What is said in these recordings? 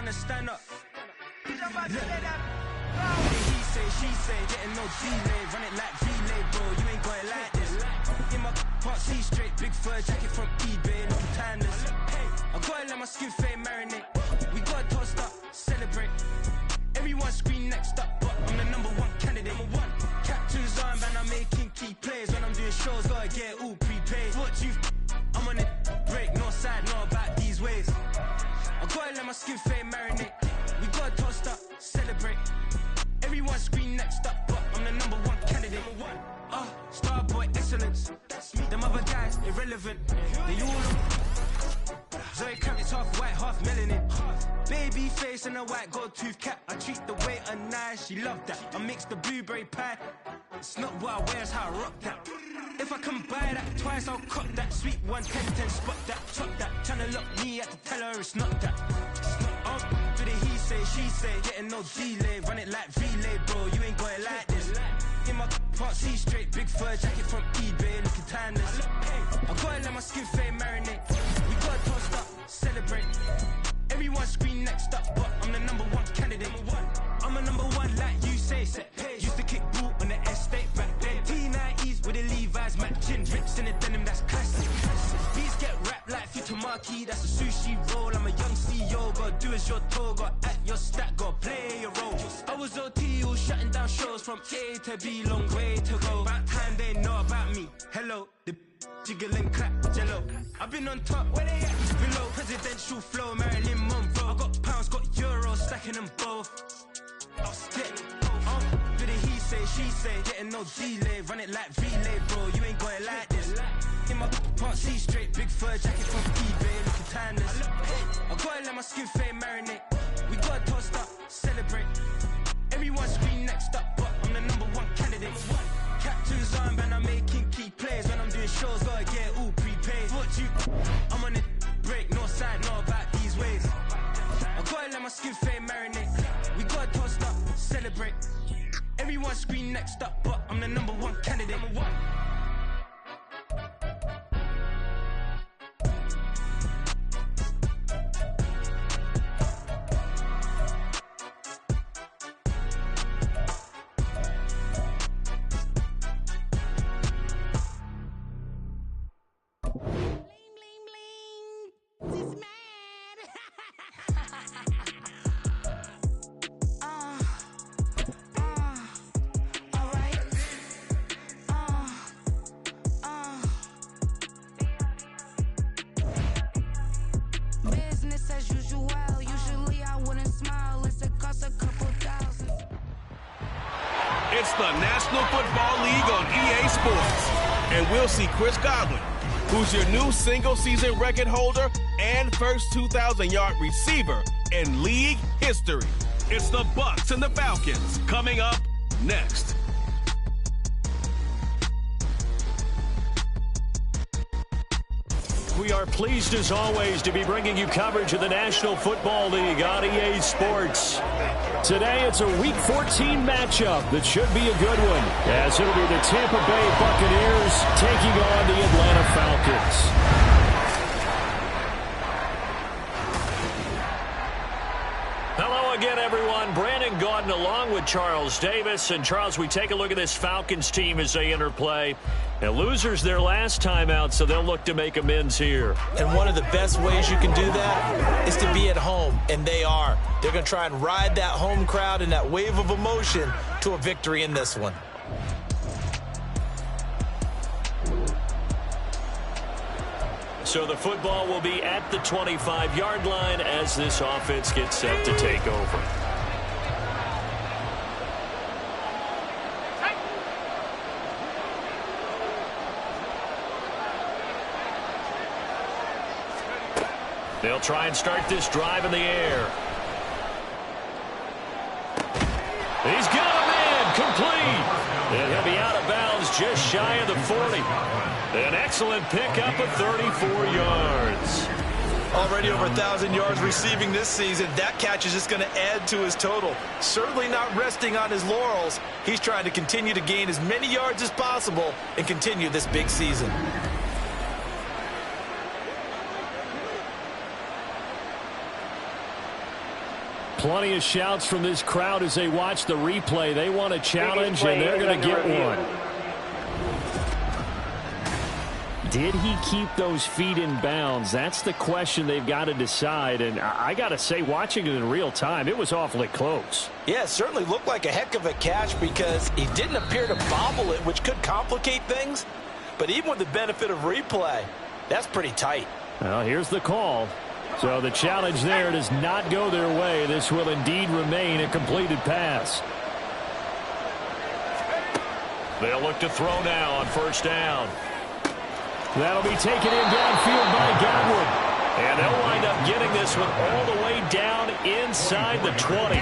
to stand up. He say, she say, getting no delay, run it like relay, bro. You ain't going like this. In my part C straight, big fur jacket from eBay, looking timeless. I gotta let my skin fade marinate. We gotta toast up, celebrate. Everyone scream next up, but I'm the #1 candidate. Captain's armband, I'm making key plays. When I'm doing shows, gotta get all prepaid. What you I'm on it, break, no side, know about these ways. I gotta let my skin fade marinate. We gotta toast up, celebrate. Everyone scream next up, but I'm the #1 candidate. Starboy excellence. Them other guys irrelevant. They all Zoe Kravitz, it's half white, half melanin. Baby face and a white gold tooth cap. I treat the waiter nice, she love that. I mix the blueberry pie. It's not what I wear, it's how I rock that. If I can buy that twice, I'll cut that. Sweet 110, spot that, chop that. Tryna lock me, I had to tell her it's not that. Do the he say, she say, getting no delay. Run it like relay, bro, you ain't going like this. In my part C straight, big fur jacket from eBay, looking timeless. I gotta let my skin fade marinate. We gotta toast up, celebrate. Everyone scream next up, but I'm the #1 candidate. I'm a #1 like you say, set pace. Used to kick boot on the estate back then. T90s with the Levi's matching. Rips in the denim, that's classic. Beats get wrapped like Futamaki, that's a sushi roll. I'm a young CEO, gotta do as you're told. Gotta act your stat, gotta play your role. I was OT, all shutting down shows from A to B, long way to go. About time they know about me. Hello, the jiggle and clap, jello. I've been on top, where they at? Below, presidential flow, Marilyn Monroe. I got pounds, got euros, stacking them both. I'll stick. Do the he say, she say, getting no delay. Run it like relay, bro, you ain't going like this. In my part C straight, big fur jacket from eBay, looking timeless. I gotta let my skin fade marinate. We gotta toast up, celebrate. Everyone scream next up, but I'm the #1 candidate. Captain's armband, I'm making key plays. When I'm doing shows, gotta get all prepaid. What you I'm on it, break, no side, know about these ways. I gotta let my skin fade marinate. We gotta toast up, celebrate. Everyone scream next up, but I'm the #1 candidate. It's the National Football League on EA Sports. And we'll see Chris Godwin, who's your new single-season record holder and first 2,000-yard receiver in league history. It's the Bucs and the Falcons coming up next. We are pleased, as always, to be bringing you coverage of the National Football League on EA Sports. Today, it's a Week 14 matchup that should be a good one, as it'll be the Tampa Bay Buccaneers taking on the Atlanta Falcons. Hello again, everyone. Brandon Gaudin along with Charles Davis. And, Charles, we take a look at this Falcons team as they enter play. Now, losers their last time out, so they'll look to make amends here. And one of the best ways you can do that is to be at home, and they are. They're going to try and ride that home crowd and that wave of emotion to a victory in this one. So the football will be at the 25-yard line as this offense gets set to take over. They'll try and start this drive in the air. He's got a man complete. And he'll be out of bounds just shy of the 40. An excellent pickup of 34 yards. Already over 1,000 yards receiving this season. That catch is just going to add to his total. Certainly not resting on his laurels. He's trying to continue to gain as many yards as possible and continue this big season. Plenty of shouts from this crowd as they watch the replay. They want a challenge, and they're going to get one. Did he keep those feet in bounds? That's the question they've got to decide. And I got to say, watching it in real time, it was awfully close. Yeah, it certainly looked like a heck of a catch because he didn't appear to bobble it, which could complicate things. But even with the benefit of replay, that's pretty tight. Well, here's the call. So the challenge there does not go their way. This will indeed remain a completed pass. They'll look to throw now on first down. That'll be taken in downfield by Godwin. And they'll wind up getting this one all the way down inside the 20.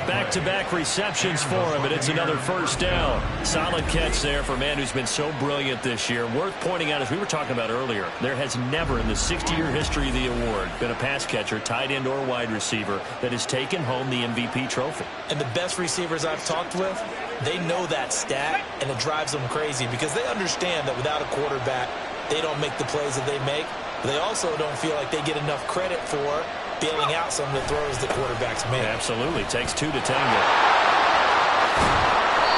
Back-to-back receptions for him, and it's another first down. Solid catch there for a man who's been so brilliant this year. Worth pointing out, as we were talking about earlier, there has never in the 60-year history of the award been a pass catcher, tight end or wide receiver, that has taken home the MVP trophy. And the best receivers I've talked with, they know that stat, and it drives them crazy because they understand that without a quarterback, they don't make the plays that they make. They also don't feel like they get enough credit for bailing out some of the throws the quarterbacks make. Absolutely. Takes two to tango.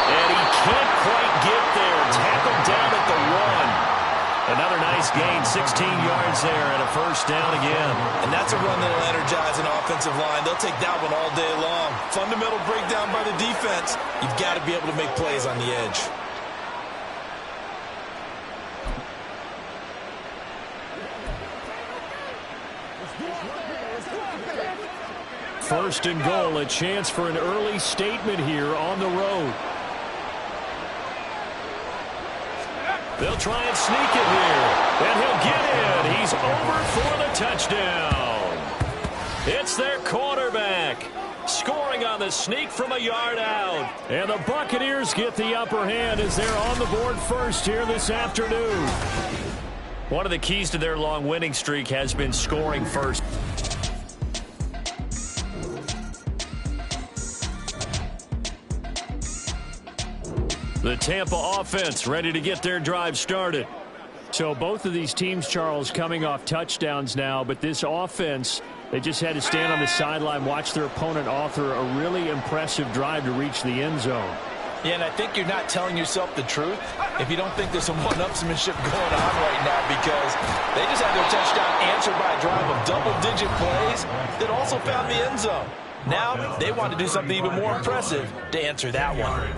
And he can't quite get there. Tackled down at the 1. Another nice gain, 16 yards there, and a first down again. And that's a run that'll energize an offensive line. They'll take that one all day long. Fundamental breakdown by the defense. You've got to be able to make plays on the edge. First and goal, a chance for an early statement here on the road. They'll try and sneak it here, and he'll get in. He's over for the touchdown. It's their quarterback scoring on the sneak from a yard out. And the Buccaneers get the upper hand as they're on the board first here this afternoon. One of the keys to their long winning streak has been scoring first. The Tampa offense ready to get their drive started. So both of these teams, Charles, coming off touchdowns now, but this offense, they just had to stand on the sideline, watch their opponent author a really impressive drive to reach the end zone. Yeah, and I think you're not telling yourself the truth if you don't think there's some one-upsmanship going on right now, because they just had their touchdown answered by a drive of double-digit plays that also found the end zone. Now they want to do something even more impressive to answer that one.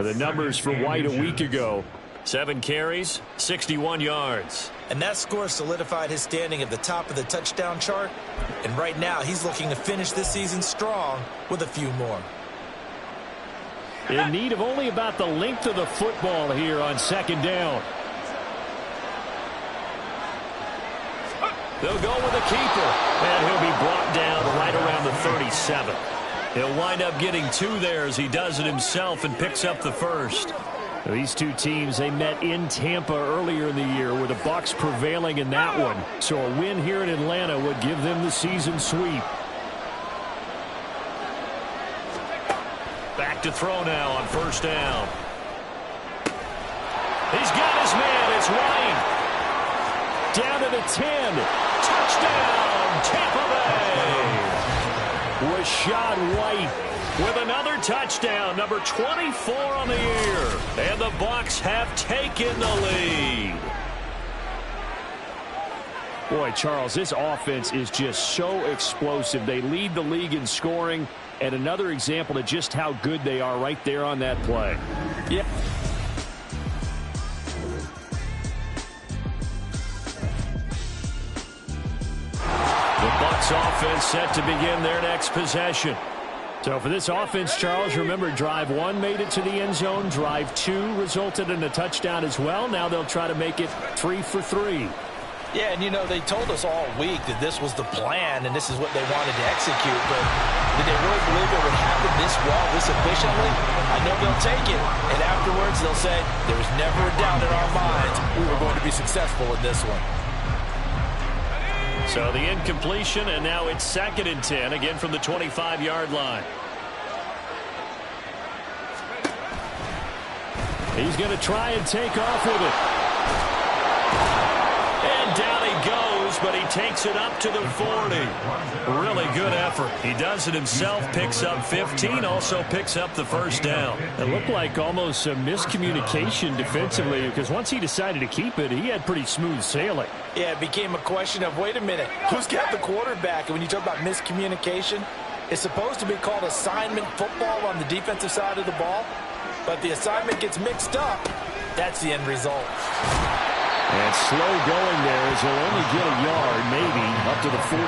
The numbers for White a week ago: 7 carries, 61 yards. And that score solidified his standing at the top of the touchdown chart. And right now he's looking to finish this season strong with a few more. In need of only about the length of the football here on second down. They'll go with a keeper, and he'll be brought down right around the 37. He'll wind up getting 2 there as he does it himself and picks up the first. These two teams, they met in Tampa earlier in the year, with the Bucs prevailing in that one. So a win here in Atlanta would give them the season sweep. Back to throw now on first down. He's got his man. It's Ryan. Down to the 10. Touchdown, Tampa Bay. Rashad White with another touchdown, number 24 on the year. And the Bucs have taken the lead. Boy, Charles, this offense is just so explosive. They lead the league in scoring, and another example of just how good they are right there on that play. Yeah. Bucs offense set to begin their next possession. So for this offense, Charles, remember, drive 1 made it to the end zone. Drive 2 resulted in a touchdown as well. Now they'll try to make it 3 for 3. Yeah, and you know, they told us all week that this was the plan and this is what they wanted to execute, but did they really believe it would happen this well, this efficiently? I know they'll take it, and afterwards they'll say, there was never a doubt in our minds we were going to be successful in this one. So the incompletion, and now it's 2nd and 10, again from the 25-yard line. He's going to try and take off with it. And down he goes but he takes it up to the 40. Really good effort. He does it himself, picks up 15, also picks up the first down. It looked like almost a miscommunication defensively, because once he decided to keep it, he had pretty smooth sailing. Yeah, it became a question of, wait a minute, who's got the quarterback? And when you talk about miscommunication, it's supposed to be called assignment football on the defensive side of the ball, but the assignment gets mixed up. That's the end result. And slow going there as he'll only get a yard, maybe, up to the 41.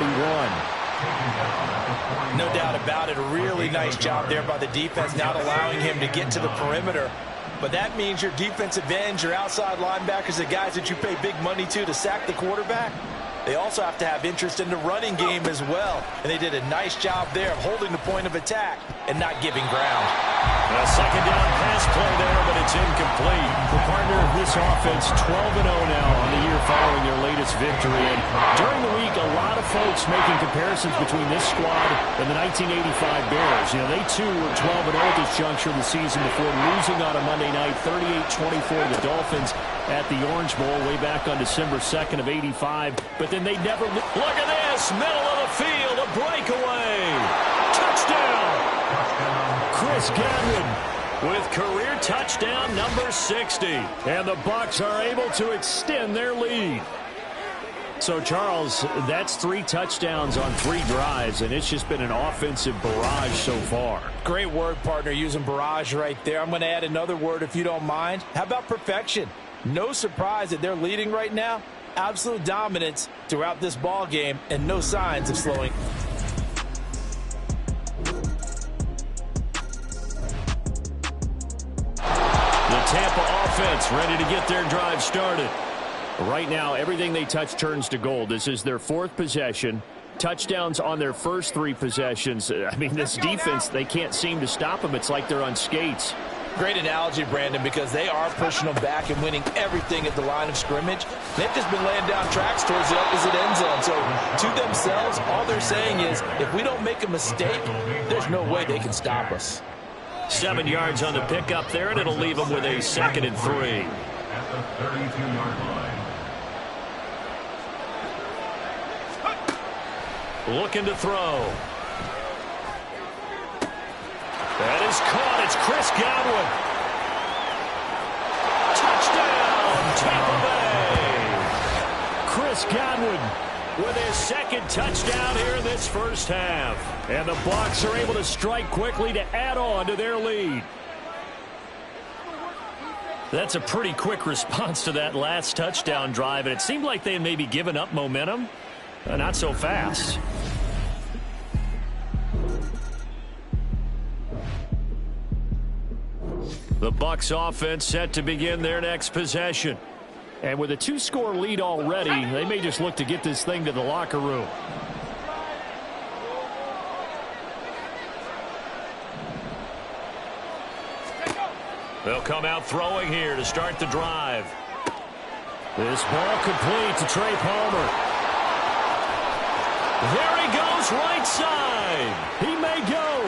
No doubt about it. A really nice job there by the defense, not allowing him to get to the perimeter. But that means your defensive ends, your outside linebackers, the guys that you pay big money to sack the quarterback, they also have to have interest in the running game as well. And they did a nice job there of holding the point of attack and not giving ground. A second down pass play there, but it's incomplete. The partner of this offense, 12-0 now on the year following their latest victory. And during the week, a lot of folks making comparisons between this squad and the 1985 Bears. You know, they too were 12-0 at this juncture of the season before losing on a Monday night, 38-24 to the Dolphins at the Orange Bowl way back on December 2nd of '85. But then they never... Look at this, middle of the field, a breakaway. Touchdown. Chris Godwin with career touchdown number 60. And the Bucs are able to extend their lead. So, Charles, that's 3 touchdowns on 3 drives, and it's just been an offensive barrage so far. Great word, partner, using barrage right there. I'm going to add another word if you don't mind. How about perfection? No surprise that they're leading right now. Absolute dominance throughout this ball game and no signs of slowing. The Tampa offense ready to get their drive started. Right now, everything they touch turns to gold. This is their 4th possession. Touchdowns on their first 3 possessions. I mean, this defense, they can't seem to stop them. It's like they're on skates. Great analogy, Brandon, because they are pushing them back and winning everything at the line of scrimmage. They've just been laying down tracks towards the opposite end zone. So to themselves, all they're saying is, if we don't make a mistake, there's no way they can stop us. 7 yards on the pickup there, and it'll leave them with a 2nd and 3. At the 32-yard line. Looking to throw. That is caught. It's Chris Godwin. Touchdown, Tampa Bay. Chris Godwin with his 2nd touchdown here in this first half. And the Bucs are able to strike quickly to add on to their lead. That's a pretty quick response to that last touchdown drive, and it seemed like they had maybe given up momentum. Not so fast. The Bucs offense set to begin their next possession. And with a 2-score lead already, they may just look to get this thing to the locker room. They'll come out throwing here to start the drive. This ball complete to Trey Palmer. There he goes, right side. He may go.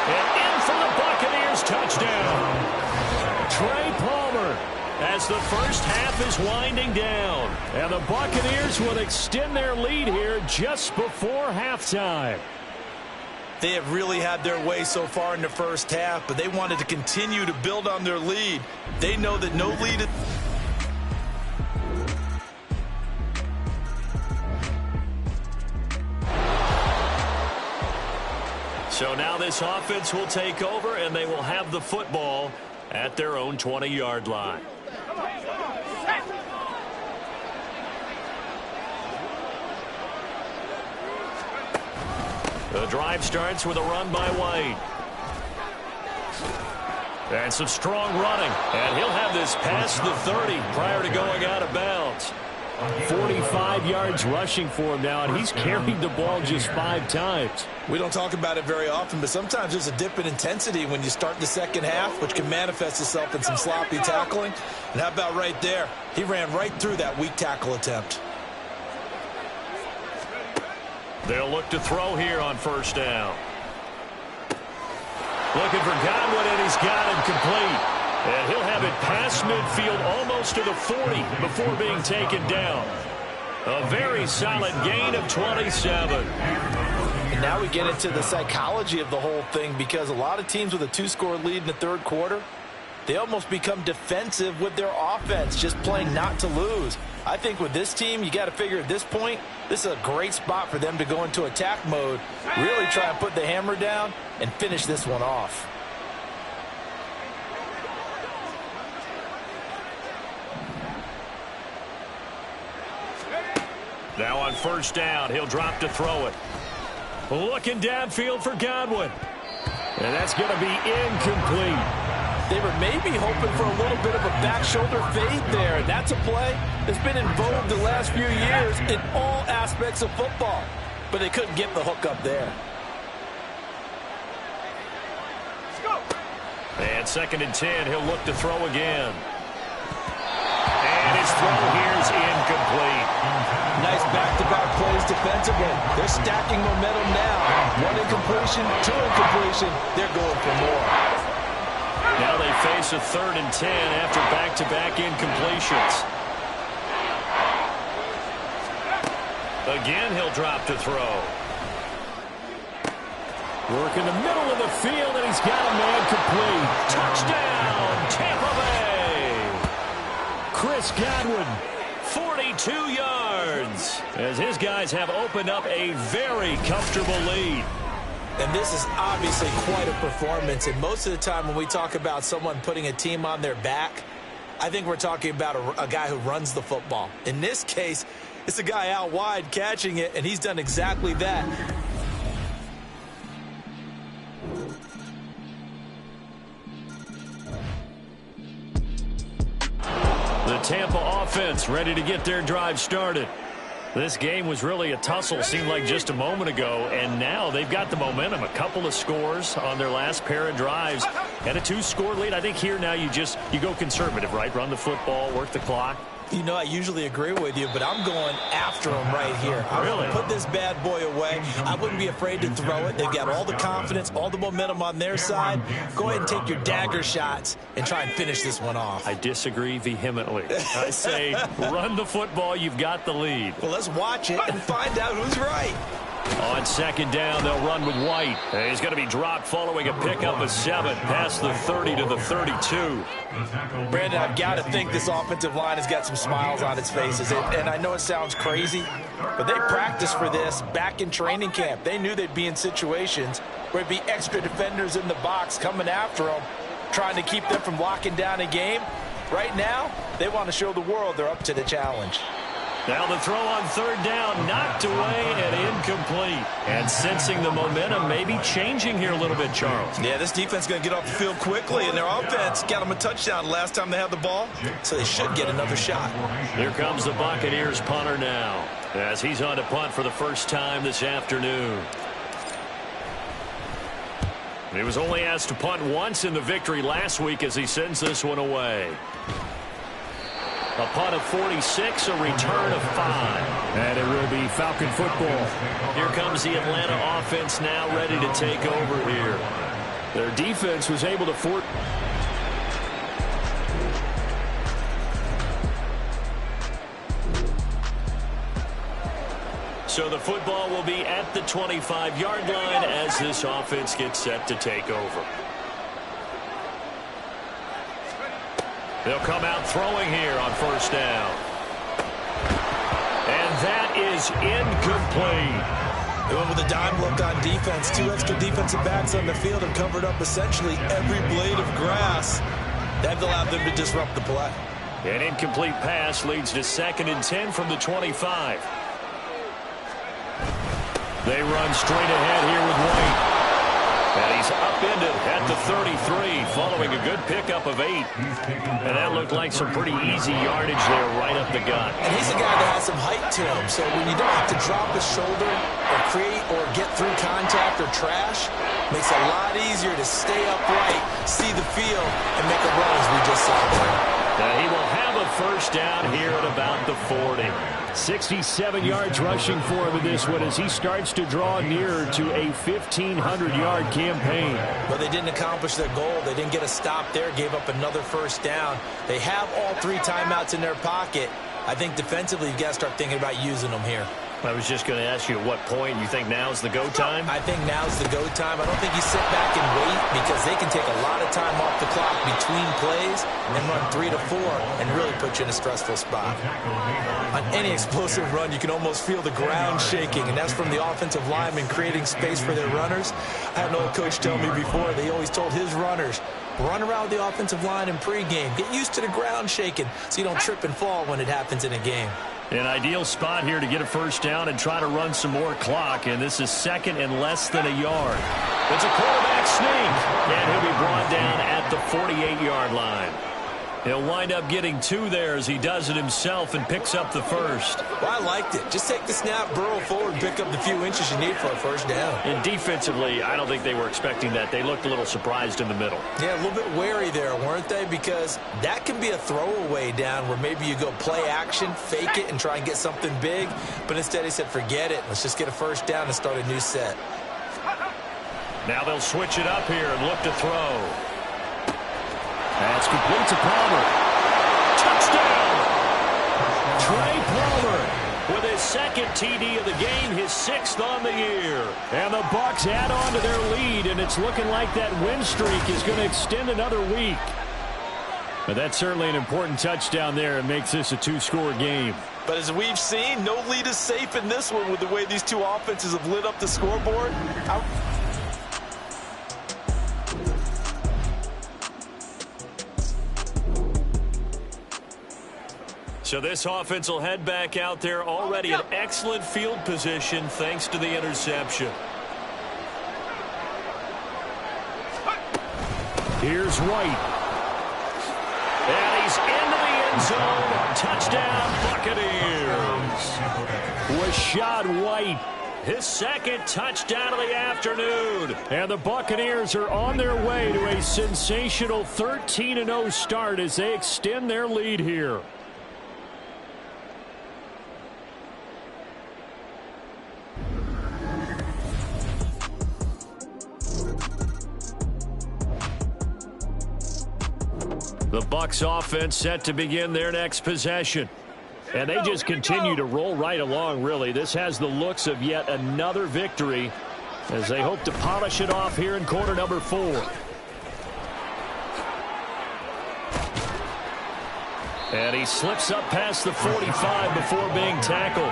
And in for the Buccaneers touchdown. Trey Palmer. As the first half is winding down. And the Buccaneers will extend their lead here just before halftime. They have really had their way so far in the first half, but they wanted to continue to build on their lead. They know that no lead is... So now this offense will take over, and they will have the football at their own 20-yard line. The drive starts with a run by White. And some strong running. And he'll have this past the 30 prior to going out of bounds. 45 yards rushing for him now, and he's carried the ball just 5 times. We don't talk about it very often, but sometimes there's a dip in intensity when you start the second half, which can manifest itself in some sloppy tackling. And how about right there? He ran right through that weak tackle attempt. They'll look to throw here on first down. Looking for Godwin, and he's got him complete. And he'll have it past midfield almost to the 40 before being taken down. A very solid gain of 27. And now we get into the psychology of the whole thing, because a lot of teams with a 2-score lead in the third quarter, they almost become defensive with their offense, just playing not to lose. I think with this team, you got to figure at this point, this is a great spot for them to go into attack mode, really try and put the hammer down and finish this one off. Now on first down, he'll drop to throw it. Looking downfield for Godwin. And that's going to be incomplete. They were maybe hoping for a little bit of a back shoulder fade there. And that's a play that's been in vogue the last few years in all aspects of football. But they couldn't get the hook up there. Let's go. And 2nd and 10, he'll look to throw again. And his throw here is incomplete. Nice back-to-back plays defensively. They're stacking momentum now. 1 incompletion, 2 incompletion. They're going for more. Now they face a 3rd and 10 after back-to-back incompletions. Again, he'll drop to throw. Work in the middle of the field, and he's got a man complete. Touchdown, Tampa Bay. Chris Godwin, 42 yards, as his guys have opened up a very comfortable lead. And this is obviously quite a performance. And most of the time when we talk about someone putting a team on their back, I think we're talking about a guy who runs the football. In this case, it's a guy out wide catching it, and he's done exactly that. The Tampa offense ready to get their drive started. This game was really a tussle, seemed like just a moment ago, and now they've got the momentum. A couple of scores on their last pair of drives and a 2-score lead. I think here now you go conservative, right? Run the football, work the clock. You know, I usually agree with you, but I'm going after him right here. I'm going to put this bad boy away. I wouldn't be afraid to throw it. They've got all the confidence, all the momentum on their side. Go ahead and take your dagger shots and try and finish this one off. I disagree vehemently. I say run the football. You've got the lead. Well, let's watch it and find out who's right. On 2nd down, they'll run with White. And he's going to be dropped following a pickup of 7 past the 30 to the 32. Brandon, I've got to think this offensive line has got some smiles on its faces. And I know it sounds crazy, but they practiced for this back in training camp. They knew they'd be in situations where there'd be extra defenders in the box coming after them, trying to keep them from locking down a game. Right now, they want to show the world they're up to the challenge. Now the throw on 3rd down, knocked away and incomplete. And sensing the momentum maybe changing here a little bit, Charles. Yeah, this defense is going to get off the field quickly, and their offense got them a touchdown last time they had the ball, so they should get another shot. Here comes the Buccaneers punter now, as he's on to punt for the first time this afternoon. He was only asked to punt once in the victory last week as he sends this one away. A punt of 46, a return of 5. And it will be Falcon football. Here comes the Atlanta offense now ready to take over here. Their defense was able to force. So the football will be at the 25-yard line as this offense gets set to take over. They'll come out throwing here on 1st down. And that is incomplete. They went with a dime look on defense. 2 extra defensive backs on the field have covered up essentially every blade of grass. That allowed them to disrupt the play. An incomplete pass leads to 2nd and 10 from the 25. They run straight ahead here with White. And he's upended at the 33 following a good pickup of 8. And that looked like some pretty easy yardage there right up the gut. And he's a guy that has some height to him. So when you don't have to drop his shoulder or create or get through contact or trash, makes it a lot easier to stay upright, see the field, and make a run as we just saw there. Now he will have a 1st down here at about the 40. 67 yards rushing for him in this one as he starts to draw nearer to a 1,500-yard campaign. But they didn't accomplish their goal. They didn't get a stop there, gave up another 1st down. They have all 3 timeouts in their pocket. I think defensively you've got to start thinking about using them here. I was just going to ask you at what point you think now's the go time? I think now's the go time. I don't think you sit back and wait because they can take a lot of time off the clock between plays and run 3 to 4 and really put you in a stressful spot. On any explosive run, you can almost feel the ground shaking, and that's from the offensive linemen creating space for their runners. I had an old coach tell me before, they always told his runners, run around the offensive line in pregame. Get used to the ground shaking so you don't trip and fall when it happens in a game. An ideal spot here to get a first down and try to run some more clock, and this is second and less than a yard. It's a quarterback sneak, and he'll be brought down at the 48-yard line. He'll wind up getting 2 there as he does it himself and picks up the first. Well, I liked it. Just take the snap, burrow forward, and pick up the few inches you need for a first down. And defensively, I don't think they were expecting that. They looked a little surprised in the middle. Yeah, a little bit wary there, weren't they? Because that can be a throwaway down where maybe you go play action, fake it, and try and get something big. But instead he said, forget it. Let's just get a first down and start a new set. Now they'll switch it up here and look to throw. That's complete to Palmer. Touchdown! Trey Palmer with his second TD of the game, his 6th on the year. And the Bucs add on to their lead, and it's looking like that win streak is going to extend another week. But that's certainly an important touchdown there and makes this a 2-score game. But as we've seen, no lead is safe in this one with the way these two offenses have lit up the scoreboard. So this offense will head back out there, already in excellent field position thanks to the interception. Here's White. And he's into the end zone. Touchdown, Buccaneers. Rashad White, his second touchdown of the afternoon. And the Buccaneers are on their way to a sensational 13-0 start as they extend their lead here. The Bucs offense set to begin their next possession. And they just continue to roll right along, really. This has the looks of yet another victory as they hope to polish it off here in quarter number 4. And he slips up past the 45 before being tackled.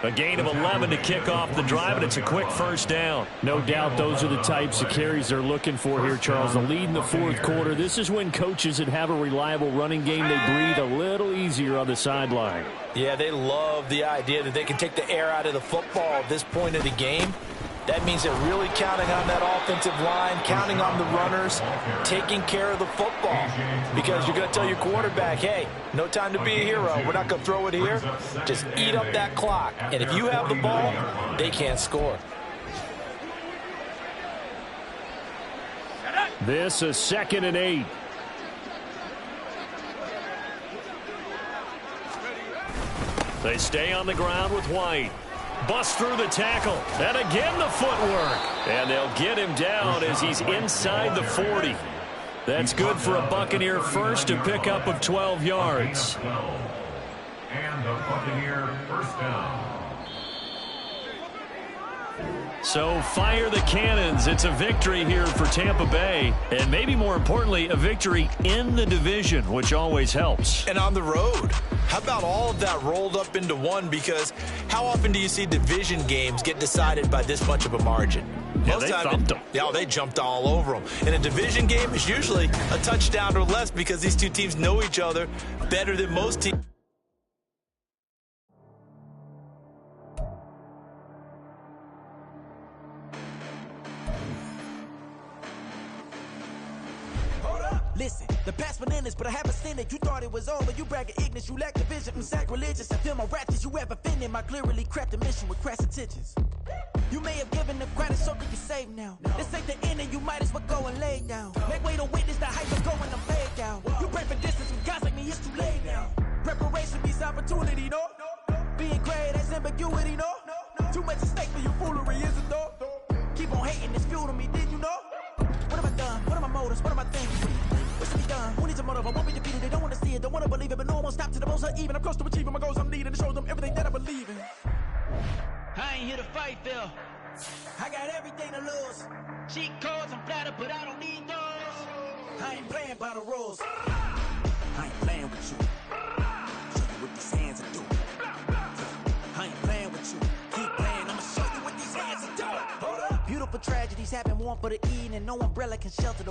A gain of 11 to kick off the drive, and it's a quick first down. No doubt those are the types of carries they're looking for here, Charles. The lead in the 4th quarter. This is when coaches that have a reliable running game, they breathe a little easier on the sideline. Yeah, they love the idea that they can take the air out of the football at this point of the game. That means they're really counting on that offensive line, counting on the runners, taking care of the football. Because you're going to tell your quarterback, hey, no time to be a hero. We're not going to throw it here. Just eat up that clock. And if you have the ball, they can't score. This is 2nd and 8. They stay on the ground with White. Bust through the tackle. And again the footwork. And they'll get him down as he's inside the 40. That's good for a Buccaneer first, to pick up of 12 yards. And the Buccaneer first down. So fire the cannons. It's a victory here for Tampa Bay. And maybe more importantly, a victory in the division, which always helps. And on the road. How about all of that rolled up into one? Because how often do you see division games get decided by this much of a margin? Yeah, they thumped them. Yeah, they jumped all over them. In a division game, it's usually a touchdown or less because these two teams know each other better than most teams. Listen, the past bananas, but I haven't seen it. You thought it was over. You bragging ignorance. You lack the vision. I'm sacrilegious. I feel my raptors. You ever offended my clearly crafted mission with crass intentions. You may have given the credit so that you're safe now. This ain't the end and you might as well go and lay down. Make way to witness the hype is going to lay down. You pray for distance with guys like me, it's too late now. Preparation beats opportunity, no? Being great, that's ambiguity, no? Too much at stake for your foolery, is it though? Keep on hating, it's fuel to me, did you know? What have I done? What are my motives? What am I thinking? What's to be done? Who needs a motive? I won't be defeated. They don't want to see it, don't want to believe it, but no one won't stop to the most even. I'm close to achieving my goals. I'm needing to show them everything that I believe in. I ain't here to fight, Phil. I got everything to lose. Cheat codes, I'm flattered, but I don't need those. I ain't playing by the rules. I ain't playing with you. Show you what these hands will do. I ain't playing with you. Keep playing, I'ma show you what these hands will do. Hold up. Beautiful tragedies happen, one for the eating, and no umbrella can shelter the